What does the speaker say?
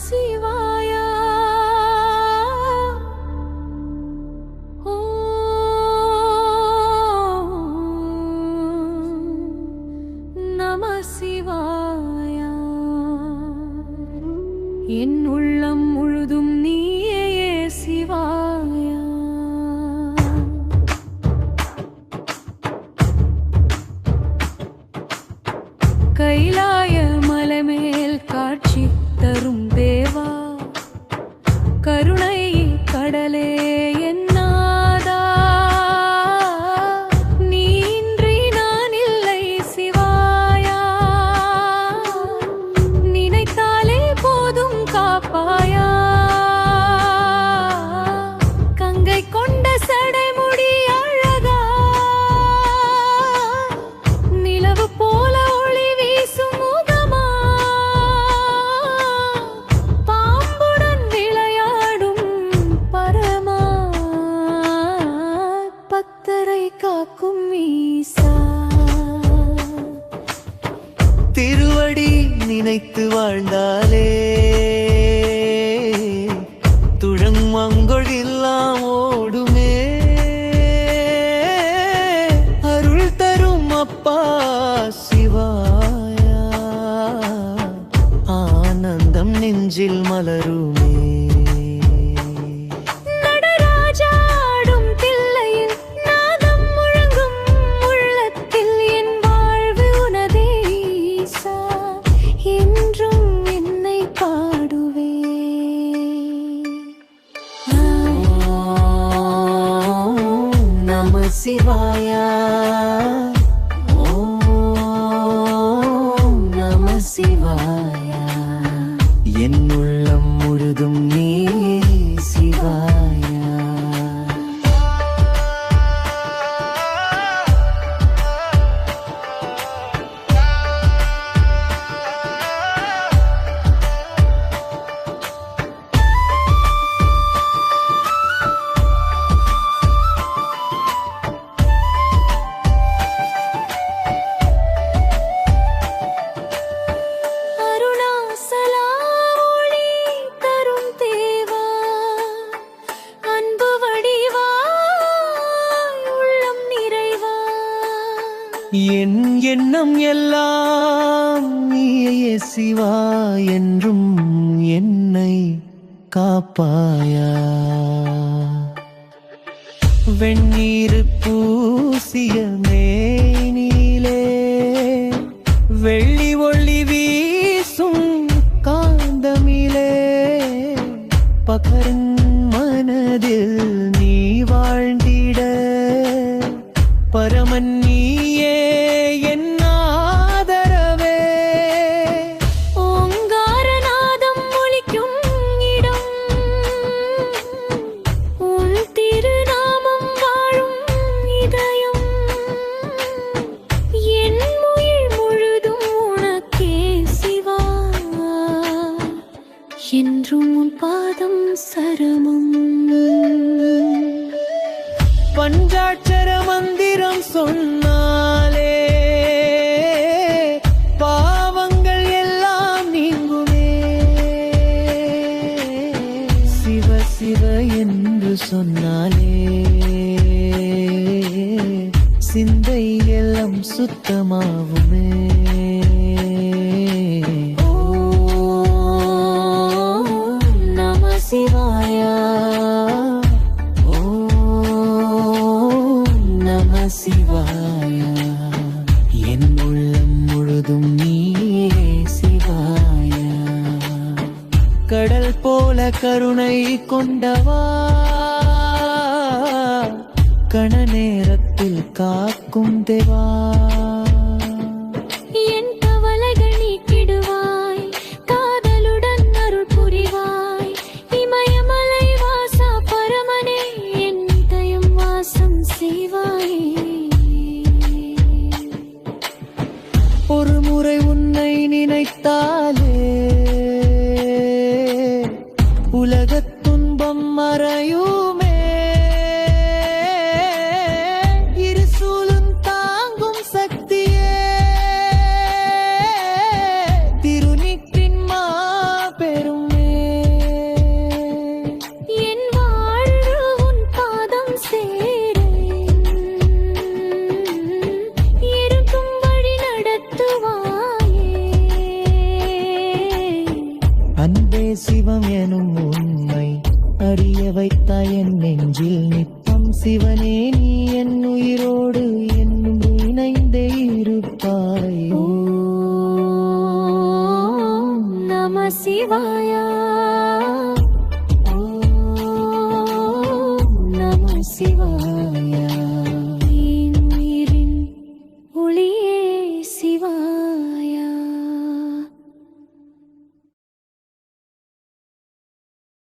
சிவாயா. சிவாயா. என் உள்ளம் முழுதும் நீயே சிவாயா. கைலாய மலைமேல் காட்சி தரும் தேவா, கருணை கடலே என்னாதா, நீன்றி நான் இல்லை சிவாயா. நினைத்தாலே போதும் காப்பாயா. கங்கை கொண்ட சடைமுடி அழகா, நிலவு போல ஒளி வீசும் முகமா, பாம்புடன் விளையாடும் பரமா, பக்தரை காக்கும் ஈசா. திருவடி நினைத்து வாழ்ந்தாலே துழங்கொழில்லாம் ஓடுமே. அருள் தரும் அப்பா சிவாயா, ஆனந்தம் நெஞ்சில் மலருமே. சிவாயா, ஓம் நம சிவாயா. என் உள்ளம் முழுதும் நீ சிவாயா. என் எண்ணம் எல்லாம் நீயே சிவா, என்றும் என்னை காப்பாயா. வெண்ணீர் பூசிய மேனிலே வெள்ளி ஒளி வீசும் காந்தமிலே, பகரன் மனதில் நீ வாழ்ந்திட பரமன் நீயே என் ஆதரவே. ஓங்காரநாதம் ஒலிக்கும் இடம், உன் திருநாமம் வாழும் இதயம். என் உயிர் முழுதும் உனக்கே சிவா, என்றும் உன் பாதம் சரமம். பஞ்சாட்சர மந்திரம் சொன்னாலே பாவங்கள் எல்லாம் நீங்குமே. சிவ சிவ என்று சொன்னாலே சிந்தை எல்லாம் சுத்தமாகுமே. ஓம் நம சிவாயா, சிவாயா. என் உள்ளம் முழுதும் நீயே சிவாயா. கடல் போல கருணை கொண்டவா, கண நேரத்தில் காக்கும் தேவா. என் கவலைகள் நீக்கிடுவாய், காதலுடன் அருள் புரிவாய். இமயமலை வாசா பரமனே, என் இதயம் வாசம் செய்வாயே. ஒரு முறை உன்னை நினைத்தாலே உலகத் துன்பம் மறையுமே. இருசூலும் தாங்கும் நெஞ்சில் நித்தம் சிவனே நீ என் உயிரோடு என்னும் இணைந்தே இருப்பாய். ஓம் நம சிவாய.